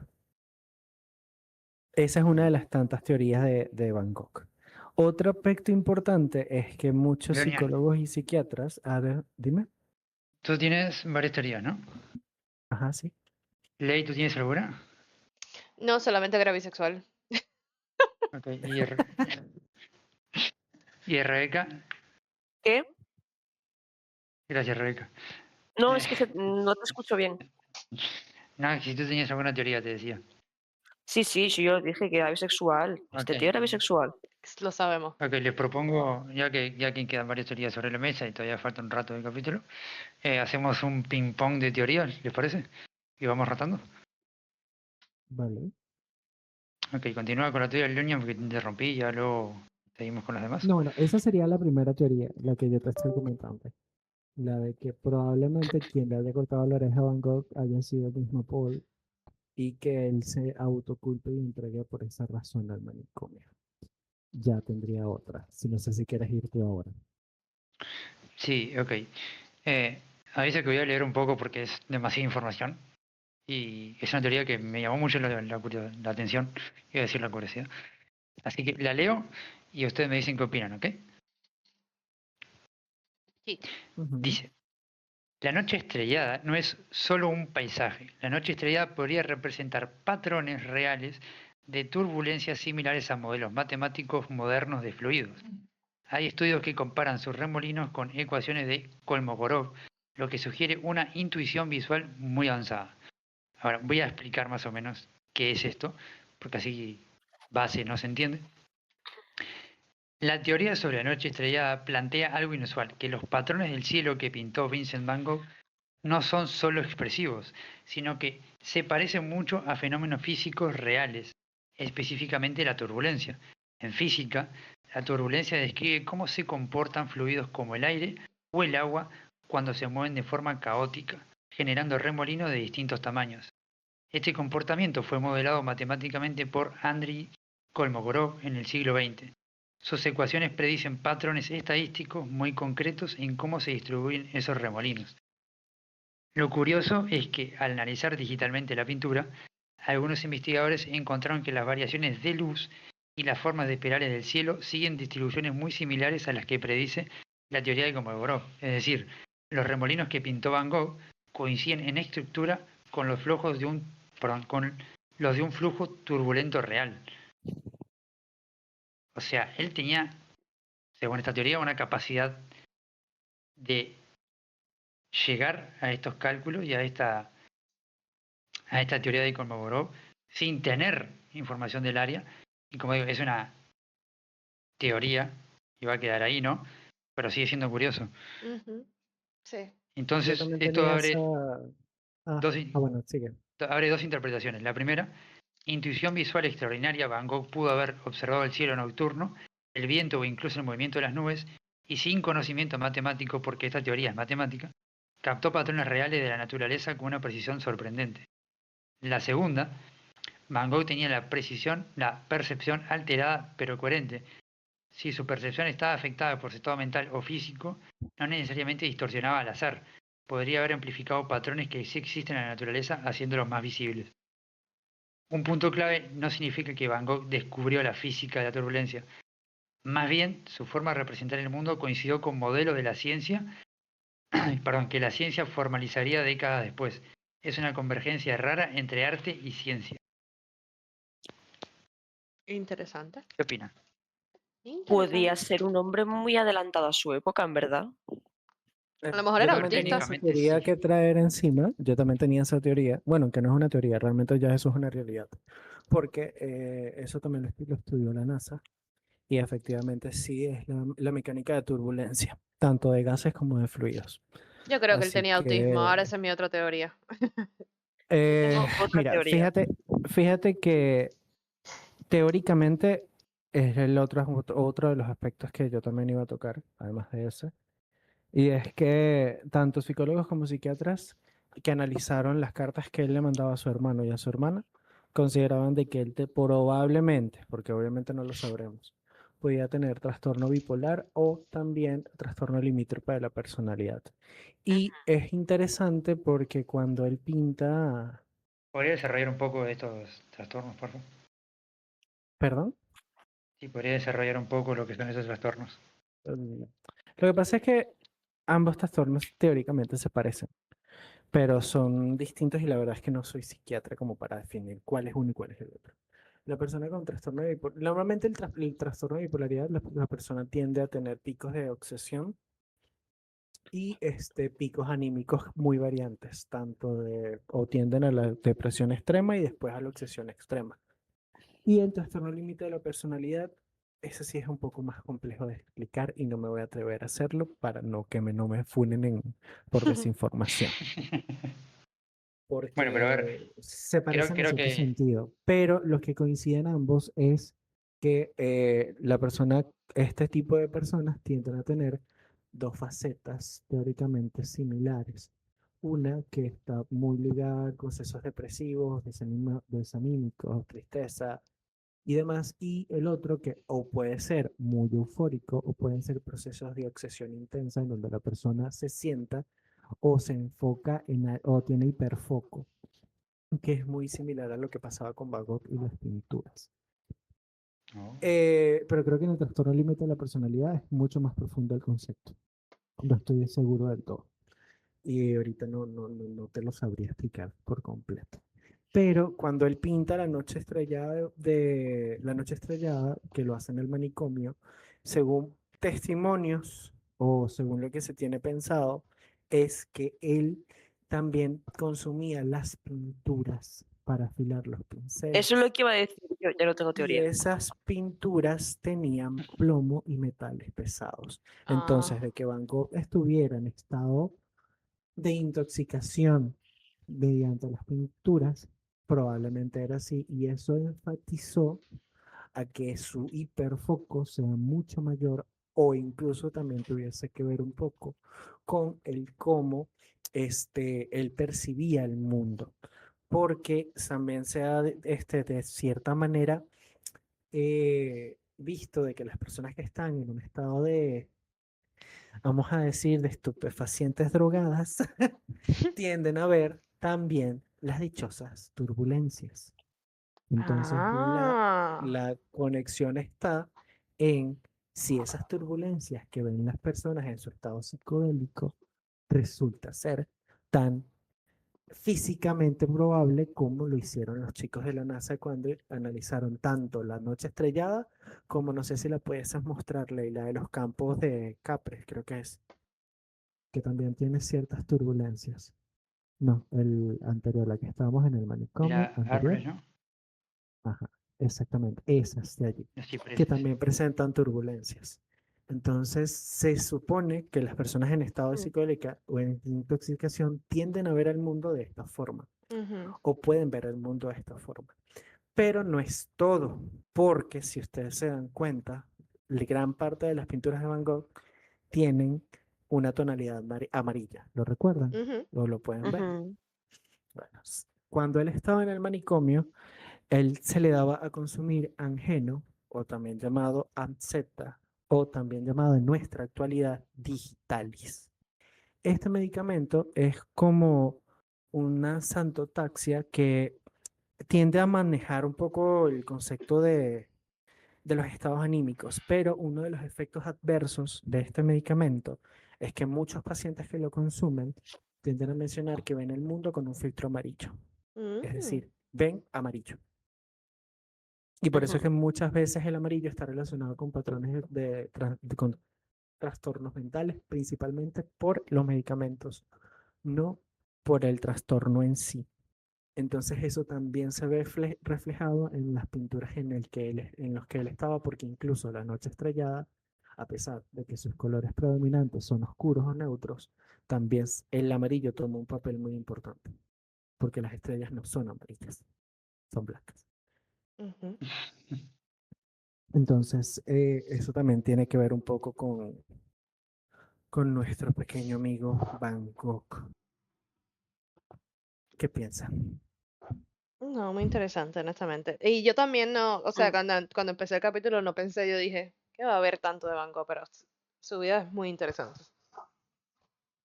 Esa es una de las tantas teorías de Van Gogh. Otro aspecto importante es que muchos Daniel, psicólogos y psiquiatras, a ver, dime, tú tienes varias teorías, ¿no? ajá, sí. Ley, ¿tú tienes alguna? No solamente que era bisexual. Ok, y Rebeca. ¿Qué? Gracias, Rebeca. No, es que no te escucho bien. No, si tú tenías alguna teoría, te decía. Sí, sí, yo dije que era bisexual. Este Ok. tío era bisexual. Lo sabemos. Ok, les propongo, ya que quedan varias teorías sobre la mesa y todavía falta un rato del capítulo, hacemos un ping-pong de teorías, ¿les parece? Y vamos rotando. Vale. Ok, continúa con la teoría del Leonian porque te interrumpí y ya luego seguimos con las demás. No, bueno, esa sería la primera teoría, la que yo te estoy comentando. La de que probablemente quien le haya cortado la oreja a Van Gogh haya sido el mismo Paul y que él se autoculpe y entregue por esa razón al manicomio. Ya tendría otra. Si no sé si quieres ir tú ahora. Sí, ok. Avisa que voy a leer un poco porque es demasiada información y es una teoría que me llamó mucho la atención, iba a decir la curiosidad. Así que la leo y ustedes me dicen qué opinan, ¿ok? Sí. Ujú. Dice, la noche estrellada no es solo un paisaje. La noche estrellada podría representar patrones reales de turbulencias similares a modelos matemáticos modernos de fluidos. Hay estudios que comparan sus remolinos con ecuaciones de Kolmogorov, lo que sugiere una intuición visual muy avanzada. Ahora, voy a explicar más o menos qué es esto, porque así base no se entiende. La teoría sobre la noche estrellada plantea algo inusual, que los patrones del cielo que pintó Vincent Van Gogh no son solo expresivos, sino que se parecen mucho a fenómenos físicos reales, específicamente la turbulencia. En física, la turbulencia describe cómo se comportan fluidos como el aire o el agua cuando se mueven de forma caótica, generando remolinos de distintos tamaños. Este comportamiento fue modelado matemáticamente por Andrei Kolmogorov en el siglo XX. Sus ecuaciones predicen patrones estadísticos muy concretos en cómo se distribuyen esos remolinos. Lo curioso es que al analizar digitalmente la pintura, algunos investigadores encontraron que las variaciones de luz y las formas de espirales del cielo siguen distribuciones muy similares a las que predice la teoría de Kolmogorov. Es decir, los remolinos que pintó Van Gogh coinciden en estructura con los flujos de con los de un flujo turbulento real. O sea, él tenía, según esta teoría, una capacidad de llegar a estos cálculos y a esta teoría de Kolmogorov sin tener información del área. Y como digo, es una teoría y va a quedar ahí, ¿no? Pero sigue siendo curioso. Ujú. Sí. Yo Entonces, también esto tenía esa... Ah, dos, bueno, sigue. abre dos interpretaciones. La primera, intuición visual extraordinaria. Van Gogh pudo haber observado el cielo nocturno, el viento o incluso el movimiento de las nubes, y sin conocimiento matemático, porque esta teoría es matemática, captó patrones reales de la naturaleza con una precisión sorprendente. La segunda, Van Gogh tenía la percepción alterada pero coherente. Si su percepción estaba afectada por su estado mental o físico, no necesariamente distorsionaba al azar. Podría haber amplificado patrones que sí existen en la naturaleza, haciéndolos más visibles. Un punto clave no significa que Van Gogh descubrió la física de la turbulencia. Más bien, su forma de representar el mundo coincidió con modelos de la ciencia, que la ciencia formalizaría décadas después. Es una convergencia rara entre arte y ciencia. Interesante. ¿Qué opinan? Podía Interesante. ser un hombre muy adelantado a su época, en verdad. A lo mejor Yo era A ver, también tenía autista. esa técnicamente teoría sí. que traer encima. Yo también tenía esa teoría. Bueno, que no es una teoría, realmente ya eso es una realidad. Porque eso también lo estudió la NASA. Y efectivamente sí es la mecánica de turbulencia, tanto de gases como de fluidos. Yo creo que él Así tenía autismo. Ahora que, esa es mi otra teoría. Tengo otra mira, teoría. fíjate que teóricamente es el otro de los aspectos que yo también iba a tocar, además de ese. Y es que tanto psicólogos como psiquiatras que analizaron las cartas que él le mandaba a su hermano y a su hermana, consideraban de que él probablemente, porque obviamente no lo sabremos, podía tener trastorno bipolar o también trastorno limítrope de la personalidad. Y es interesante porque cuando él pinta, ¿Podría desarrollar un poco de estos trastornos, por favor? perdón, Sí, podría desarrollar un poco lo que son esos trastornos. lo que pasa es que ambos trastornos teóricamente se parecen, pero son distintos y la verdad es que no soy psiquiatra como para definir cuál es uno y cuál es el otro. La persona con trastorno de bipolaridad, normalmente el trastorno de bipolaridad, la persona tiende a tener picos de obsesión y picos anímicos muy variantes, o tienden a la depresión extrema y después a la obsesión extrema. Y el trastorno límite de la personalidad, ese sí es un poco más complejo de explicar y no me voy a atrever a hacerlo para no me funen por desinformación, Bueno, pero a ver, porque se parecen en creo cierto que sentido, pero lo que coinciden ambos es que este tipo de personas tienden a tener dos facetas teóricamente similares. Una que está muy ligada a procesos depresivos, desanímicos, tristeza y demás, y el otro que o puede ser muy eufórico o pueden ser procesos de obsesión intensa en donde la persona se sienta o se enfoca o tiene hiperfoco, que es muy similar a lo que pasaba con Van Gogh y las pinturas. no. Pero creo que en el trastorno límite de la personalidad es mucho más profundo el concepto. No estoy seguro del todo. Y ahorita no te lo sabría explicar por completo. Pero cuando él pinta la noche estrellada la noche estrellada, que lo hace en el manicomio, según testimonios o según lo que se tiene pensado, es que él también consumía las pinturas para afilar los pinceles. Eso es lo que iba a decir yo, ya no tengo Y teoría. esas pinturas tenían plomo y metales pesados. Entonces, Ah, de que Van Gogh estuviera en estado de intoxicación mediante las pinturas, probablemente era así, y eso enfatizó a que su hiperfoco sea mucho mayor o incluso también tuviese que ver un poco con el cómo él percibía el mundo, porque también se ha de cierta manera visto de que las personas que están en un estado vamos a decir, de estupefacientes drogadas, tienden a ver también las dichosas turbulencias. Entonces, ah, la conexión está en si esas turbulencias que ven las personas en su estado psicodélico resulta ser tan físicamente probable como lo hicieron los chicos de la NASA cuando analizaron tanto la noche estrellada como no sé si la puedes mostrar, Leila, de los campos de Capres, creo que es, que también tiene ciertas turbulencias. No, el anterior, la que estábamos en el manicomio Era anterior. árboles, ¿no? Ajá, exactamente, esas de allí, Los que cipreses. también presentan turbulencias. Entonces, se supone que las personas en estado de mm, psicodélica o en intoxicación tienden a ver el mundo de esta forma, ujú, o pueden ver el mundo de esta forma. Pero no es todo, porque si ustedes se dan cuenta, la gran parte de las pinturas de Van Gogh tienen una tonalidad amarilla. ¿Lo recuerdan? ujú. ¿O lo pueden ver? Ujú. Bueno, cuando él estaba en el manicomio, él se le daba a consumir angeno, o también llamado Amzeta, o también llamado en nuestra actualidad digitalis. Este medicamento es como una santotaxia que tiende a manejar un poco el concepto de los estados anímicos, pero uno de los efectos adversos de este medicamento es que muchos pacientes que lo consumen tienden a mencionar que ven el mundo con un filtro amarillo, es Mm, decir, ven amarillo. Y por eso es que Ujú. muchas veces el amarillo está relacionado con patrones con trastornos mentales, principalmente por los medicamentos, no por el trastorno en sí. Entonces eso también se ve reflejado en las pinturas en los que él estaba, porque incluso la noche estrellada, a pesar de que sus colores predominantes son oscuros o neutros, también el amarillo toma un papel muy importante, porque las estrellas no son amarillas, son blancas. ujú. Entonces, eso también tiene que ver un poco con nuestro pequeño amigo Bangkok. ¿Qué piensa? No, muy interesante, honestamente. Y yo también no, o sea, Mm. cuando empecé el capítulo no pensé, yo dije, ¿qué va a haber tanto de Van Gogh? Pero su vida es muy interesante.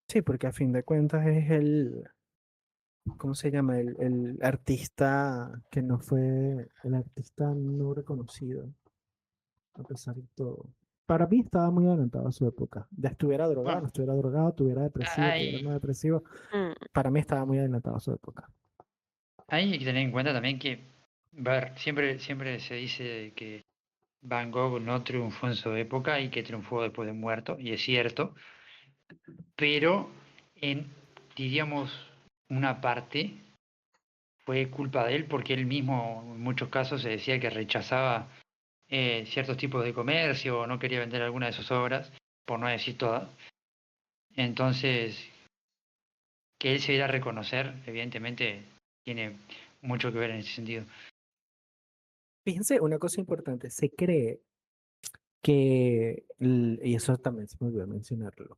Sí, porque a fin de cuentas es ¿cómo se llama? El artista que no fue, el artista no reconocido, a pesar de todo. Para mí estaba muy adelantado a su época. Ya estuviera drogado, no Bueno, estuviera drogado, tuviera depresivo, tuviera no hay, depresivo. Mm. Para mí estaba muy adelantado a su época. hay que tener en cuenta también que, a ver, siempre se dice que Van Gogh no triunfó en su época y que triunfó después de muerto, y es cierto, pero en, diríamos, una parte fue culpa de él porque él mismo en muchos casos se decía que rechazaba ciertos tipos de comercio o no quería vender alguna de sus obras, por no decir todas. Entonces, que él se diera a reconocer, evidentemente, tiene mucho que ver en ese sentido. Fíjense, una cosa importante, se cree que, y eso también se me olvidó mencionarlo,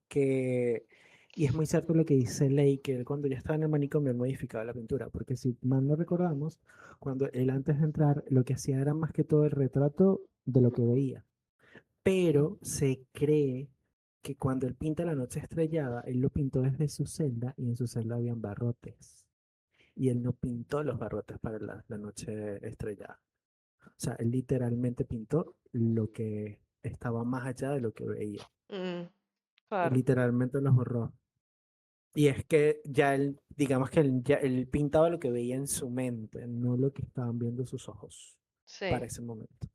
y es muy cierto lo que dice Ley, que él cuando ya estaba en el manicomio él modificaba la pintura, porque si mal no recordamos, cuando él antes de entrar lo que hacía era más que todo el retrato de lo que veía, pero se cree que cuando él pinta La Noche Estrellada, él lo pintó desde su celda y en su celda habían barrotes, y él no pintó los barrotes para la Noche Estrellada. O sea, él literalmente pintó lo que estaba más allá de lo que veía. Claro, Literalmente los borró. Y es que ya él, digamos que ya él pintaba lo que veía en su mente, no lo que estaban viendo sus ojos para sí. ese momento.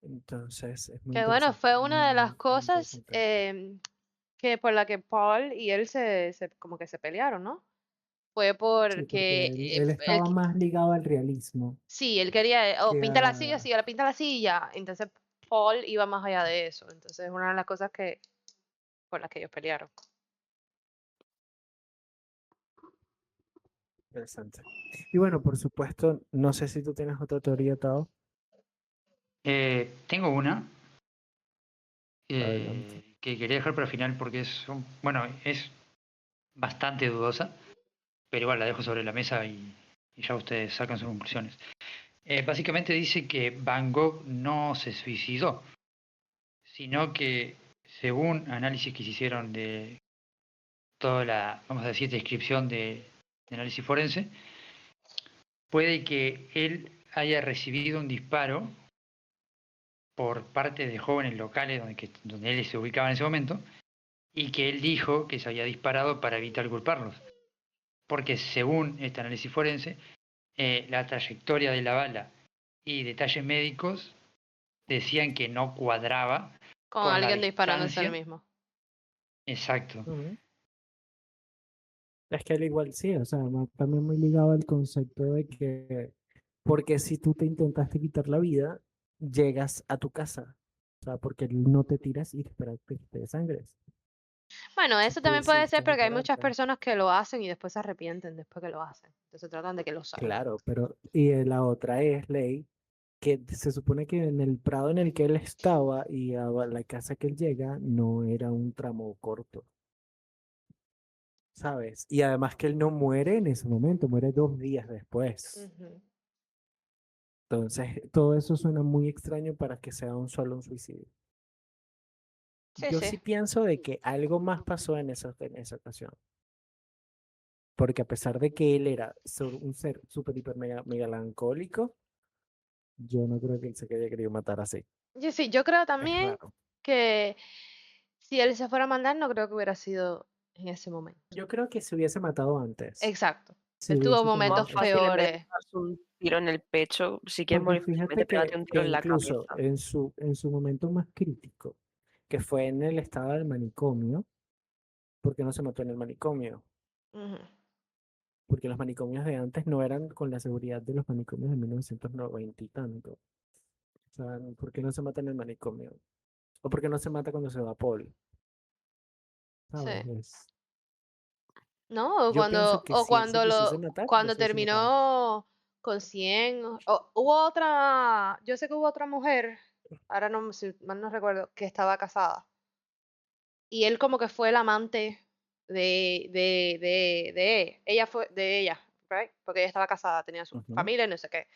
Entonces, es muy Que bueno, interesante, fue una de las muy cosas interesante. que por la que Paul y él como que se pelearon, ¿no? Fue Sí, porque porque él estaba más ligado al realismo sí, él quería, o que pinta la silla, a... sí, ahora pinta la silla. Entonces Paul iba más allá de eso. Entonces es una de las cosas que por las que ellos pelearon. Interesante. Y bueno, por supuesto, no sé si tú tienes otra teoría, Tao. Tengo una Adelante. que quería dejar para el final porque bueno, es bastante dudosa, pero igual la dejo sobre la mesa y ya ustedes sacan sus conclusiones. Básicamente dice que Van Gogh no se suicidó, sino que según análisis que se hicieron de toda la, vamos a decir, descripción de análisis forense, puede que él haya recibido un disparo por parte de jóvenes locales donde él se ubicaba en ese momento y que él dijo que se había disparado para evitar culparlos. Porque según este análisis forense, la trayectoria de la bala y detalles médicos decían que no cuadraba Con con la alguien disparándose el distancia. mismo. Exacto. Ujú. Es que al igual sí, o sea, también muy ligado al concepto de que, porque si tú te intentaste quitar la vida, llegas a tu casa, o sea, porque no te tiras y esperas que te desangres. Bueno, Si eso tú también puede ser decidiste porque hay muchas dispararte. personas que lo hacen y después se arrepienten después que lo hacen. Entonces tratan de que lo salven. Claro, pero y la otra es ley que se supone que en el prado en el que él estaba y a la casa que él llega no era un tramo corto, ¿sabes? Y además que él no muere en ese momento, muere 2 días después. Ujú. Entonces, todo eso suena muy extraño para que sea un suicidio. Sí, Yo sí. sí pienso de que algo más pasó en esa ocasión. Porque a pesar de que él era un ser súper, hiper, mega, melancólico, yo no creo que él se haya querido matar así. Yo creo Es también raro. que si él se fuera a mandar, no creo que hubiera sido en ese momento. Yo creo que se hubiese matado antes. Exacto. Si Él tuvo hubiese Más tenido momentos fácil en vez de peores. darse un tiro en el pecho, si quieres Porque morir fácilmente, fíjate pégate que, un que tiro en la incluso cabeza. en su momento más crítico, que fue en el estado del manicomio, ¿por qué no se mató en el manicomio? Ujú. Porque los manicomios de antes no eran con la seguridad de los manicomios de 1990 y tanto. O sea, ¿por qué no se mata en el manicomio? ¿O por qué no se mata cuando se va Paul? Sí. ¿Sabes? No, Yo pienso que o si él se quisiese matar, ya cuando se hubiese matado. terminó con 100, hubo otra, yo sé que hubo otra mujer, ahora no, si mal no recuerdo, que estaba casada. Y él como que fue el amante ella fue, de ella, right? Porque ella estaba casada, tenía su Ujú. familia y no sé qué.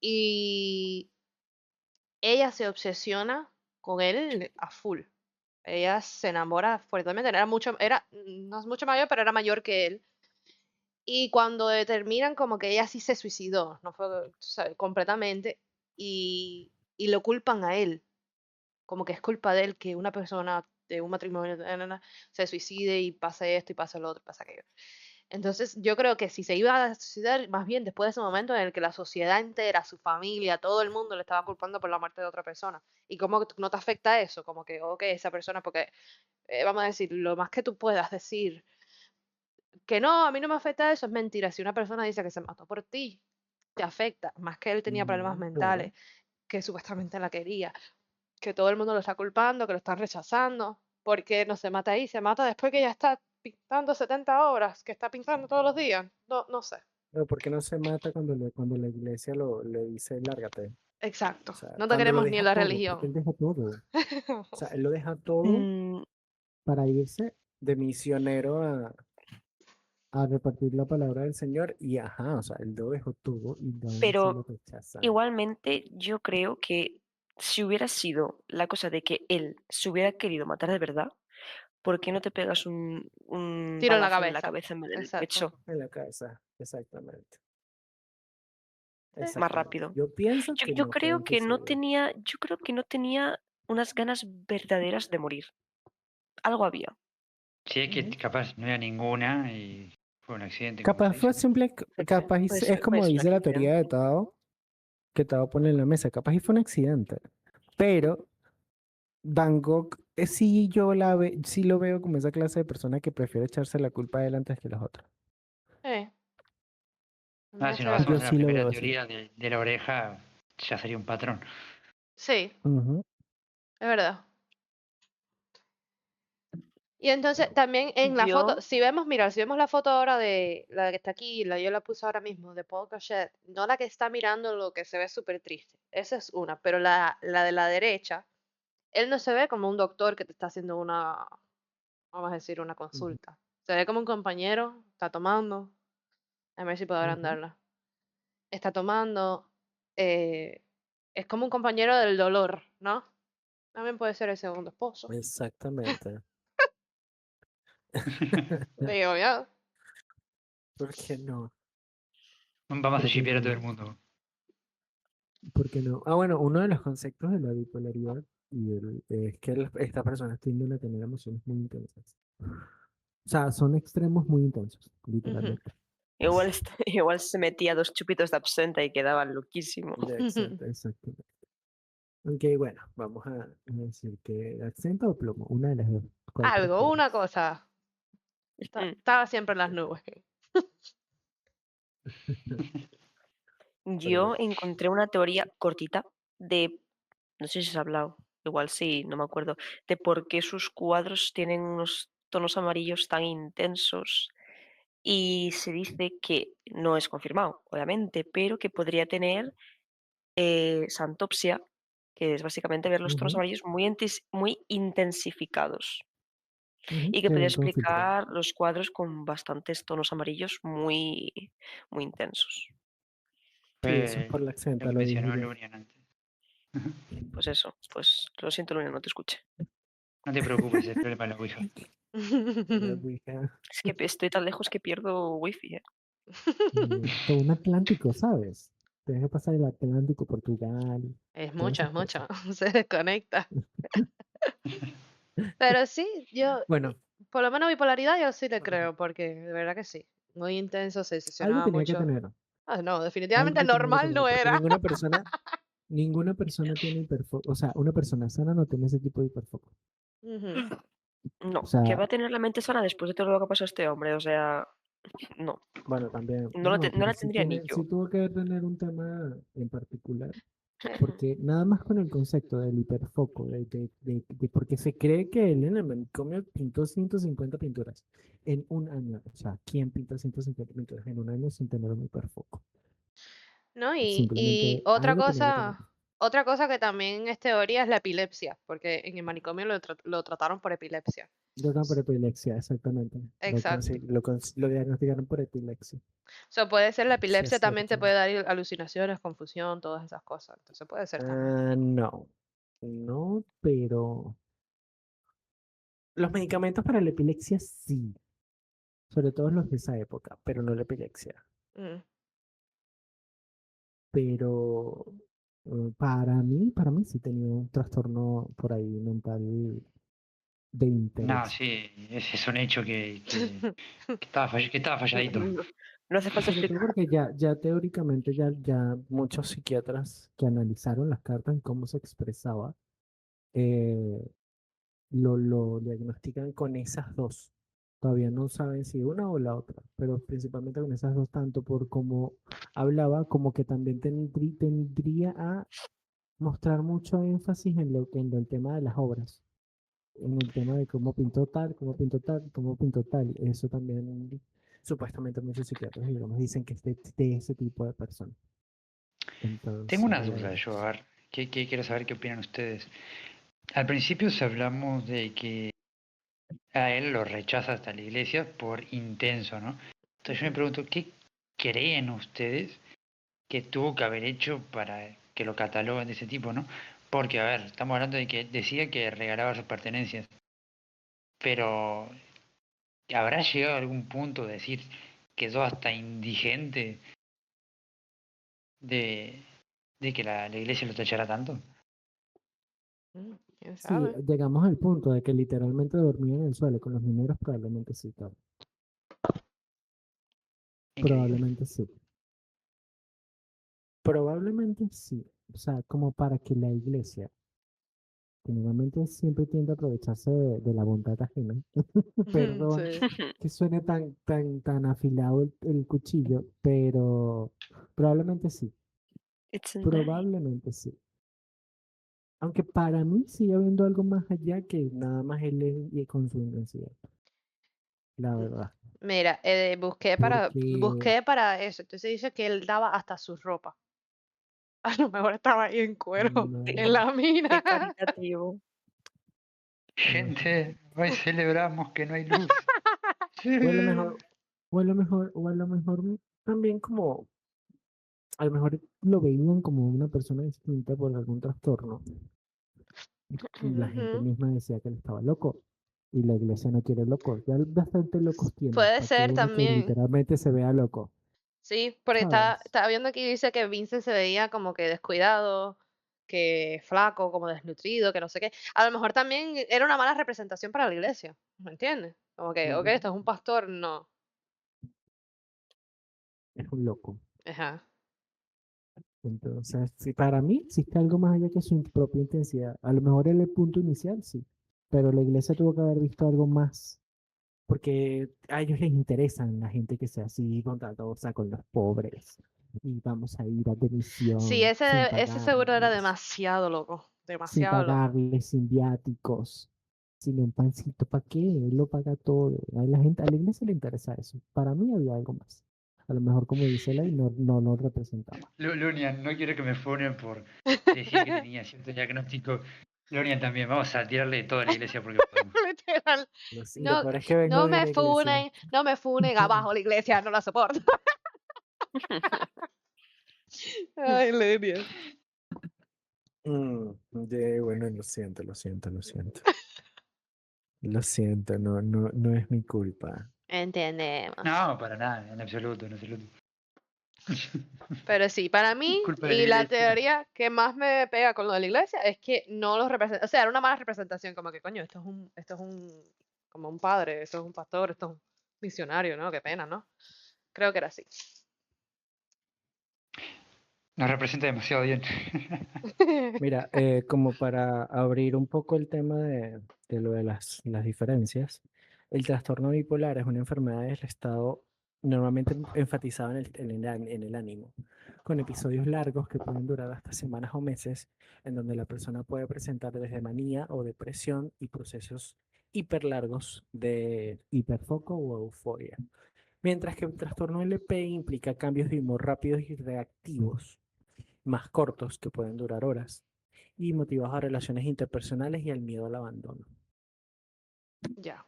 Y ella se obsesiona con él a full. Ella se enamora fuertemente, no es mucho mayor, pero era mayor que él. Y cuando determinan como que ella sí se suicidó, no fue, tú sabes, completamente, y lo culpan a él, como que es culpa de él que una persona de un matrimonio se suicide y pase esto y pase lo otro, pasa aquello. Entonces, yo creo que si se iba a suicidar, más bien después de ese momento en el que la sociedad entera, su familia, todo el mundo le estaba culpando por la muerte de otra persona. ¿Y cómo no te afecta eso? Como que, ok, esa persona, porque, vamos a decir, lo más que tú puedas decir que no, a mí no me afecta eso, es mentira. Si una persona dice que se mató por ti, te afecta, más que él tenía problemas Ujú, claro. mentales, que supuestamente la quería, que todo el mundo lo está culpando, que lo están rechazando, porque no se mata ahí, se mata después que ya está pintando 70 obras, que está pintando todos los días. No, no sé. Pero ¿por qué no se mata cuando la iglesia le dice lárgate? Exacto. O sea, No te cuando lo queremos ni en deja la todo, porque religión. él deja todo. O sea, él lo deja todo Mm, para irse de misionero a repartir la palabra del Señor y ajá, o sea, él lo dejó todo y aún así lo pero rechazan. igualmente yo creo que si hubiera sido la cosa de que él se hubiera querido matar de verdad, ¿por qué no te pegas un Tiro en la balazo en la cabeza. cabeza en vez del Exacto. pecho En la cabeza, exactamente. Sí. más Exactamente. rápido? Yo pienso Yo, que yo no fue creo un que no suicidio. tenía, yo creo que no tenía unas ganas verdaderas de morir. Algo había. Sí, es que Ujú. capaz no era ninguna y fue un accidente, como Capaz se fue dice. simple, capaz es Puede como ser un dice la teoría de accidente. Tao, que Tao pone en la mesa, capaz y fue un accidente. Pero Van Gogh, sí lo veo como esa clase de persona que prefiere echarse la culpa a él antes que los otros. No Si sé nos la Yo basamos en cosa. la sí lo primera veo así. teoría de la oreja, ya sería un patrón. Sí, Ujú, es verdad. Y entonces pero también en la foto, Yo, si vemos, mira, si vemos la foto ahora de la que está aquí, yo la puse ahora mismo, de Paul Cochet, no la que está mirando lo que se ve súper triste, esa es una, pero la de la derecha, él no se ve como un doctor que te está haciendo una, vamos a decir, una ujú, consulta. Se ve como un compañero, está tomando, a ver si puedo ujú. agrandarla, está tomando, eh, es como un compañero del dolor, ¿no? También puede ser el segundo esposo. Exactamente. Digo, ya. ¿Por qué no? Vamos a ¿Por qué shipear a todo el no? mundo. ¿Por qué no? Ah, bueno, uno de los conceptos de la bipolaridad es que estas personas tienden a tener emociones muy intensas. O sea, son extremos muy intensos, Ujú. literalmente. igual, igual se metía 2 chupitos de absenta y quedaba loquísimo. Exacto, exactamente. Ok, bueno, vamos a decir que acento o plomo, una de las dos. ¿Cuál Algo, una prefieres? cosa. Mm. Estaba siempre en las nubes. Pero Yo bueno. encontré una teoría cortita de, no sé si se ha hablado, igual sí, no me acuerdo, de por qué sus cuadros tienen unos tonos amarillos tan intensos. Y se dice que no es confirmado, obviamente, pero que podría tener santopsia, que es básicamente ver los tonos Ujú, amarillos muy intensificados. ujú, Y que podría con filtro. explicar los cuadros con bastantes tonos amarillos muy intensos. Sí, eso es por la Lo accenta, que lo dije mencionó yo. Lurian antes. Pues eso, pues lo siento, Luna, no te escuché. No te preocupes, es problema de la Ouija. La Ouija. Es que estoy tan lejos que pierdo wifi. Todo un Atlántico, ¿sabes? Tienes que pasar el Atlántico, Portugal, Es todas mucho, esas es cosas. mucho. Se desconecta. Pero sí, Bueno, por lo menos bipolaridad yo sí le ajá, creo, porque de verdad que sí. Muy intenso, se algo decepcionaba tenía que mucho. tener. Ah, no, Algo definitivamente sí tenía que normal tener, no porque era. ninguna persona tiene hiperfoco. O sea, una persona sana no tiene ese tipo de hiperfoco. Ujú. O No, que va sea, a tener la mente sana después de todo lo que pasó a este hombre. O sea, no, bueno, también, no no, la pero tendría ni sí yo. tuvo que tener un tema en particular. Porque nada más con el concepto del hiperfoco, porque se cree que él en el manicomio pintó 150 pinturas en un año. O sea, ¿quién pinta 150 pinturas en un año sin tener un hiperfoco? ¿No? Y Simplemente algo tenía que tener. otra cosa que también es teoría es la epilepsia, porque en el manicomio lo trataron por epilepsia. Yo estaba por epilepsia, exactamente. Exacto. Lo diagnosticaron por epilepsia. O sea, puede ser la Sí, es epilepsia, también te cierto. puede dar alucinaciones, confusión, todas esas cosas. Entonces puede ser también. Ah, no. No, pero los medicamentos para la epilepsia sí. Sobre todo los de esa época, pero no la epilepsia. Mm. Pero para mí sí tenía un trastorno por ahí mental de No, interés. sí, ese es un hecho que estaba falladito. No hace falta Sobre todo explicar. porque ya teóricamente ya muchos psiquiatras que analizaron las cartas y cómo se expresaba, eh, lo diagnostican con esas dos. Todavía no saben si una o la otra, pero principalmente con esas dos, tanto por cómo hablaba, como que también tendría a mostrar mucho énfasis en el tema de las obras, en el tema de cómo pintó tal, cómo pintó tal, cómo pintó tal. Eso también, supuestamente muchos psiquiatras, digamos, dicen que es de ese tipo de personas. Tengo una duda Entonces, yo, a ver, quiero saber qué opinan ustedes. Al principio se hablamos de que a él lo rechaza hasta la iglesia por intenso, ¿no? Entonces yo me pregunto, ¿qué creen ustedes que tuvo que haber hecho para que lo cataloguen de ese tipo, ¿no? Porque, a ver, estamos hablando de que decía que regalaba sus pertenencias, pero ¿habrá llegado a algún punto de decir quedó hasta indigente de, de que la iglesia lo tachara tanto? ¿Quién sí, sabe? llegamos al punto de que literalmente dormía en el suelo con los mineros, probablemente sí, claro. Increíble. Probablemente sí. Probablemente sí. O sea, como para que la iglesia, que normalmente siempre tiende a aprovecharse de la bondad ajena, perdón Sí. que suene tan afilado el cuchillo, pero probablemente sí. It's a knife. Probablemente sí. Aunque para mí sigue habiendo algo más allá que nada más él y con su intensidad, la verdad. Mira, Porque busqué para eso. Entonces dice que él daba hasta su ropa. A lo mejor estaba ahí en cuero, en no, la mina. Qué caritativo. Gente, hoy celebramos que no hay luz. o a lo Sí. mejor, o a lo mejor también como, a lo mejor lo veían como una persona distinta por algún trastorno. Y la gente Ujú. misma decía que él estaba loco. Y la iglesia no quiere locos. Ya bastante locos tienen, Puede para que ser uno que también. literalmente se vea loco, Sí, porque ¿sabes? estaba viendo aquí dice que Vincent se veía como que descuidado, que flaco, como desnutrido, que no sé qué. A lo mejor también era una mala representación para la iglesia, ¿me entiendes? Como que, ok, esto es un pastor, no. Es un loco. Ajá. Entonces, sí, para mí existe algo más allá que su propia intensidad. A lo mejor el punto inicial, sí. Pero la iglesia tuvo que haber visto algo más. Porque a ellos les interesan la gente que sea así, bondadosa con los pobres. Y vamos a ir a de Sí, misión sin ese seguro era pagarles. demasiado loco, Sin demasiado loco. pagarles, sin viáticos, sin un pancito, ¿para qué? Él lo paga todo. A la gente, a la iglesia le interesa eso. Para mí había algo más. A lo mejor, como dice Ley, no lo representaba. Lunian, no quiero que me funen por decir que tenía cierto diagnóstico. Lunian también, vamos a tirarle toda la iglesia porque podemos. Literal. Y lo No, peor es que vengo de la iglesia. no me funen abajo la iglesia, no la soporto. Ay, Lenia. Bueno, lo siento, lo siento, lo siento. Lo siento, no es mi culpa. Entendemos. No, para nada, en absoluto, en absoluto. Pero sí, para mí, Culpa de la y la iglesia. teoría que más me pega con lo de la iglesia es que no los representa, o sea, era una mala representación, como que coño, como un padre, esto es un pastor, esto es un misionario, ¿no? Qué pena, ¿no? Creo que era así. Nos representa demasiado bien. Mira, como para abrir un poco el tema de lo de las diferencias, el trastorno bipolar es una enfermedad del estado normalmente enfatizado en el ánimo, con episodios largos que pueden durar hasta semanas o meses, en donde la persona puede presentar desde manía o depresión y procesos hiperlargos de hiperfoco o euforia. Mientras que el trastorno LP implica cambios de humor rápidos y reactivos, más cortos que pueden durar horas y motivados a relaciones interpersonales y al miedo al abandono. Ya,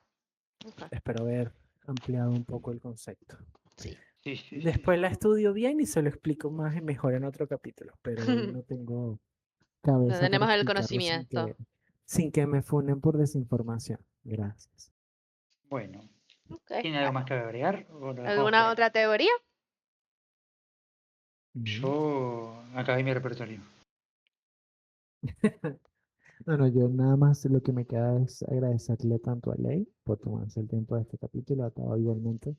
ok. Espero haber ampliado un poco el concepto. Sí. Sí, sí, sí. Después la estudio bien y se lo explico más y mejor en otro capítulo, pero hoy no tengo No cabeza para tenemos el explicarlo conocimiento. sin que me funen por desinformación. Gracias. Bueno, Ok. ¿tiene algo más que agregar o lo dejamos por ¿Alguna acá? otra teoría? Mm. Yo acabé mi repertorio. Bueno, yo nada más lo que me queda es agradecerle tanto a Ley por tomarse el tiempo de este capítulo, a Tao igualmente.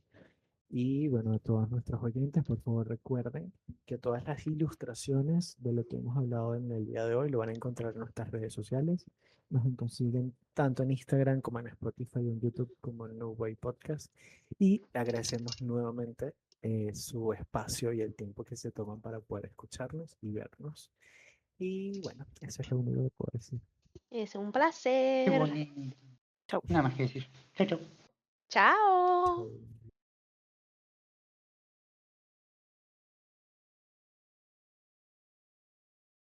Y bueno, a todos nuestros oyentes, por favor recuerden que todas las ilustraciones de lo que hemos hablado en el día de hoy lo van a encontrar en nuestras redes sociales. Nos consiguen tanto en Instagram como en Spotify, en YouTube, como en No Way Podcast. Y agradecemos nuevamente su espacio y el tiempo que se toman para poder escucharnos y vernos. Y bueno, eso es lo único que puedo decir. Es un Qué placer. bonito. Chao. Nada más que decir. Chao, chao. Chao. Chao.